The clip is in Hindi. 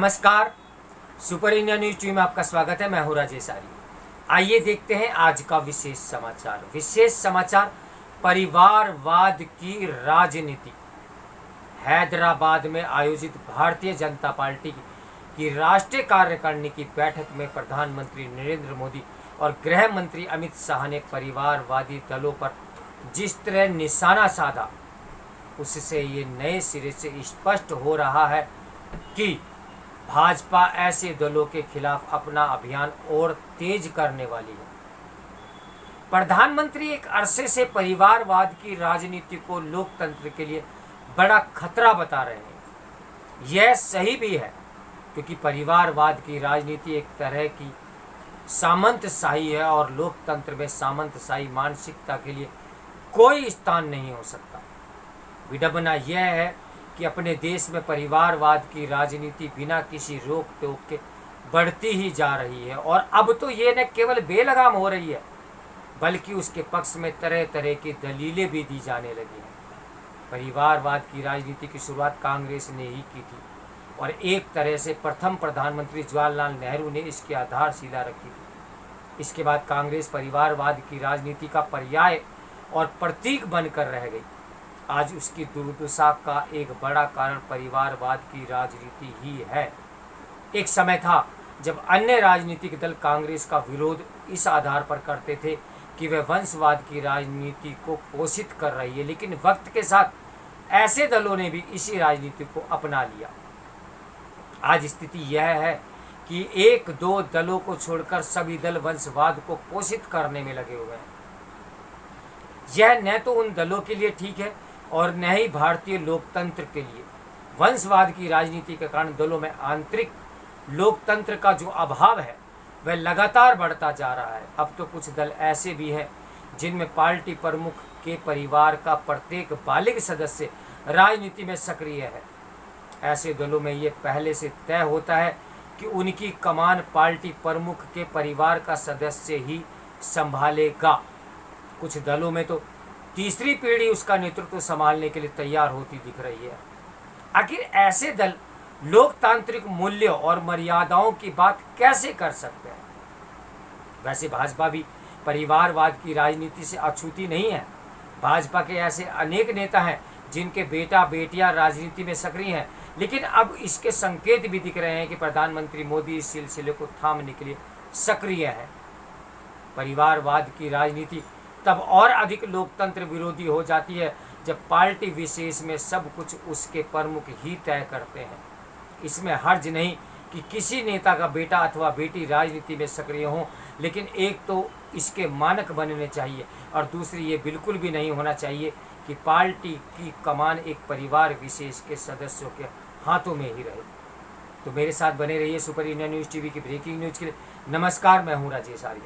नमस्कार, सुपर इंडिया न्यूज टीवी में आपका स्वागत है। मैं हूं राजेश आर्य। आइए देखते हैं आज का विशेष समाचार। परिवारवाद की राजनीति। हैदराबाद में आयोजित भारतीय जनता पार्टी की राष्ट्रीय कार्यकारिणी की बैठक में प्रधानमंत्री नरेंद्र मोदी और गृह मंत्री अमित शाह ने परिवारवादी दलों पर जिस तरह निशाना साधा, उससे ये नए सिरे से स्पष्ट हो रहा है कि भाजपा ऐसे दलों के खिलाफ अपना अभियान और तेज करने वाली है। प्रधानमंत्री एक अरसे से परिवारवाद की राजनीति को लोकतंत्र के लिए बड़ा खतरा बता रहे हैं। यह सही भी है, क्योंकि परिवारवाद की राजनीति एक तरह की सामंतशाही है और लोकतंत्र में सामंतशाही मानसिकता के लिए कोई स्थान नहीं हो सकता। विडंबना यह है कि अपने देश में परिवारवाद की राजनीति बिना किसी रोक टोक के बढ़ती ही जा रही है और अब तो ये न केवल बेलगाम हो रही है, बल्कि उसके पक्ष में तरह तरह की दलीलें भी दी जाने लगी हैं। परिवारवाद की राजनीति की शुरुआत कांग्रेस ने ही की थी और एक तरह से प्रथम प्रधानमंत्री जवाहरलाल नेहरू ने इसकी आधारशिला रखी थी। इसके बाद कांग्रेस परिवारवाद की राजनीति का पर्याय और प्रतीक बनकर रह गई। आज उसकी दुर्दशा का एक बड़ा कारण परिवारवाद की राजनीति ही है। एक समय था जब अन्य राजनीतिक दल कांग्रेस का विरोध इस आधार पर करते थे कि वह वंशवाद की राजनीति को पोषित कर रही है, लेकिन वक्त के साथ ऐसे दलों ने भी इसी राजनीति को अपना लिया। आज स्थिति यह है कि एक दो दलों को छोड़कर सभी दल वंशवाद को पोषित करने में लगे हुए हैं। यह न तो उन दलों के लिए ठीक है और न ही भारतीय लोकतंत्र के लिए। वंशवाद की राजनीति के कारण दलों में आंतरिक लोकतंत्र का जो अभाव है वह लगातार बढ़ता जा रहा है। अब तो कुछ दल ऐसे भी हैं जिनमें पार्टी प्रमुख के परिवार का प्रत्येक बालिग सदस्य राजनीति में सक्रिय है। ऐसे दलों में ये पहले से तय होता है कि उनकी कमान पार्टी प्रमुख के परिवार का सदस्य ही संभालेगा। कुछ दलों में तो तीसरी पीढ़ी उसका नेतृत्व संभालने के लिए तैयार होती दिख रही है। आखिर ऐसे दल लोकतांत्रिक मूल्यों और मर्यादाओं की बात कैसे कर सकते हैं? वैसे भाजपा भी परिवारवाद की राजनीति से अछूती नहीं है। भाजपा के ऐसे अनेक नेता हैं जिनके बेटा बेटियां राजनीति में सक्रिय हैं, लेकिन अब इसके संकेत भी दिख रहे हैं कि प्रधानमंत्री मोदी इस सिलसिले को थामने के लिए सक्रिय है। परिवारवाद की राजनीति तब और अधिक लोकतंत्र विरोधी हो जाती है जब पार्टी विशेष में सब कुछ उसके प्रमुख ही तय करते हैं। इसमें हर्ज नहीं कि किसी नेता का बेटा अथवा बेटी राजनीति में सक्रिय हो, लेकिन एक तो इसके मानक बनने चाहिए और दूसरी ये बिल्कुल भी नहीं होना चाहिए कि पार्टी की कमान एक परिवार विशेष के सदस्यों के हाथों में ही रहे। तो मेरे साथ बने रहिए सुपर इंडिया न्यूज़ टीवी की ब्रेकिंग न्यूज़ के लिए। नमस्कार, मैं हूँ राजेश आर्य।